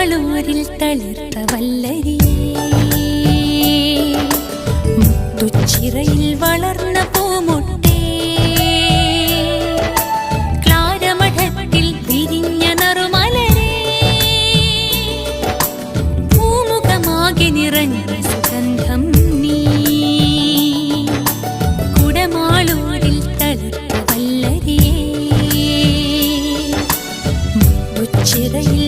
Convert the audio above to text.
കുടമാളൂരിൽ തളിർത്ത വല്ലരിയേ, മുത്തുച്ചിറയിൽ വളർന്ന പൂമൊട്ടേ, ക്ലാരമഠത്തിൽ വിരിഞ്ഞ നറുമലരേ, പൂമുഖമാകെ നിറഞ്ഞ സുഗന്ധം നീ. കുടമാളൂരിൽ തളിർത്ത വല്ലരിയേ, മുത്തുച്ചിറയിൽ